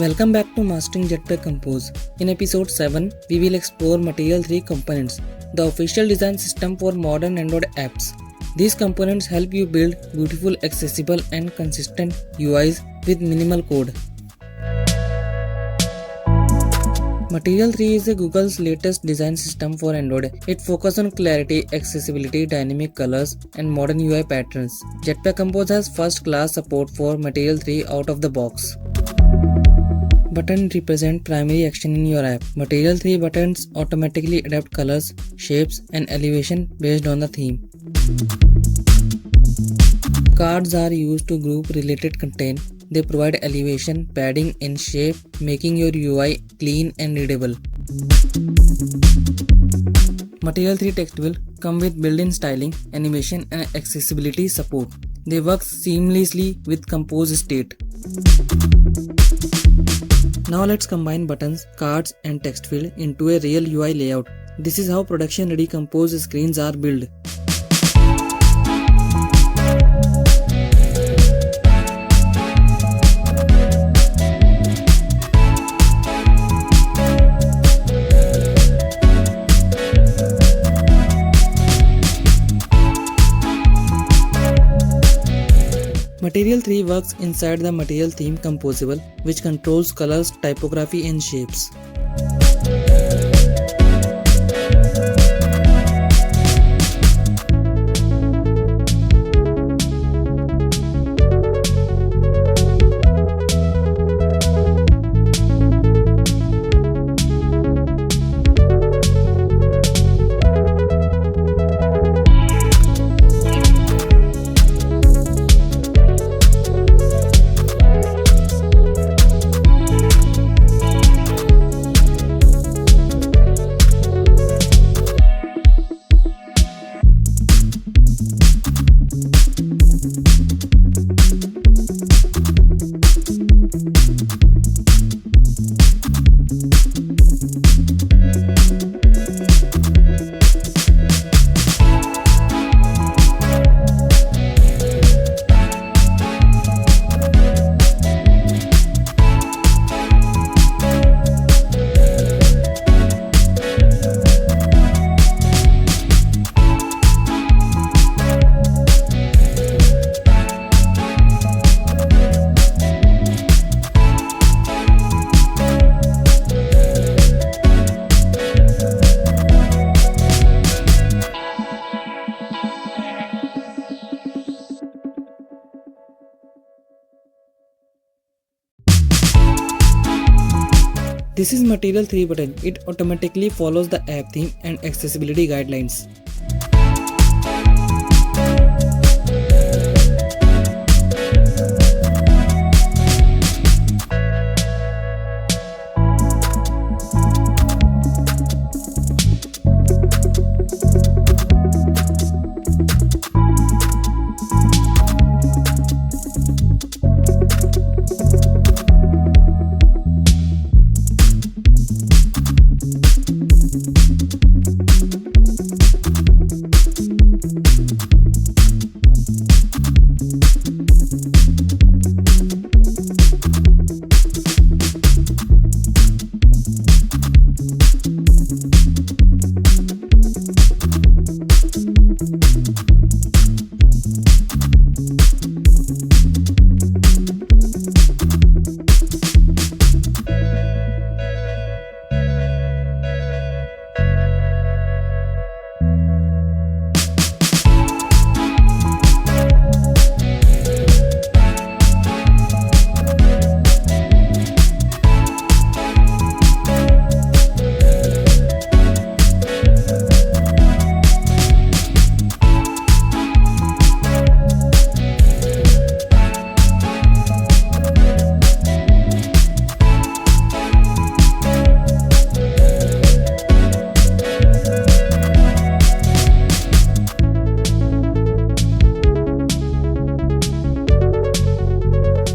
Welcome back to Mastering Jetpack Compose. In episode 7, we will explore Material 3 components, the official design system for modern Android apps. These components help you build beautiful, accessible and consistent UIs with minimal code. Material 3 is Google's latest design system for Android. It focuses on clarity, accessibility, dynamic colors, and modern UI patterns. Jetpack Compose has first-class support for Material 3 out of the box. Buttons represent primary action in your app. Material 3 buttons automatically adapt colors, shapes, and elevation based on the theme. Cards are used to group related content. They provide elevation, padding, and shape, making your UI clean and readable. Material 3 text will come with built-in styling, animation, and accessibility support. They work seamlessly with Compose State. Now let's combine buttons, cards, and text field into a real UI layout. This is how production-ready Compose screens are built. Material 3 works inside the Material theme Composable, which controls colors, typography, and shapes. This is Material 3 button. It automatically follows the app theme and accessibility guidelines.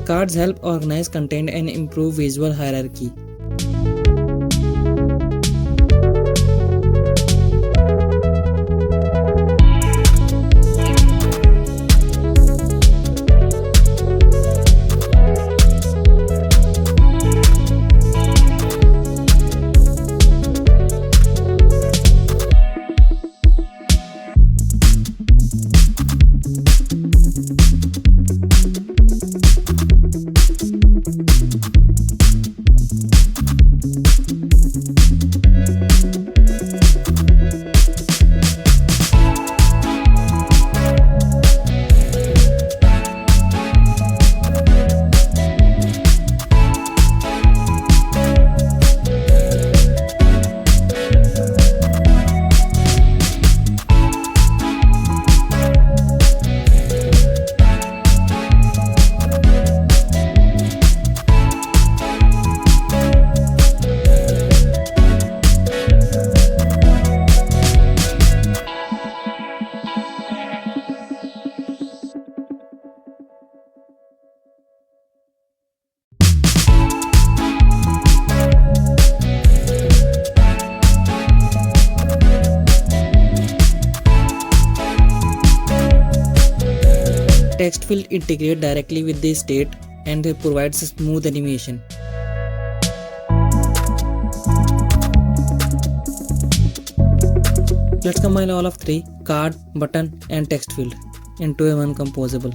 Cards help organize content and improve visual hierarchy. text field integrate directly with the state and provides smooth animation. Let's combine all of three, card, button and text field, into a one composable.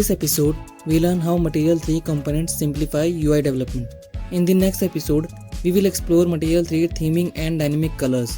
this episode, we learn how Material 3 components simplify UI development. In the next episode, we will explore Material 3 theming and dynamic colors.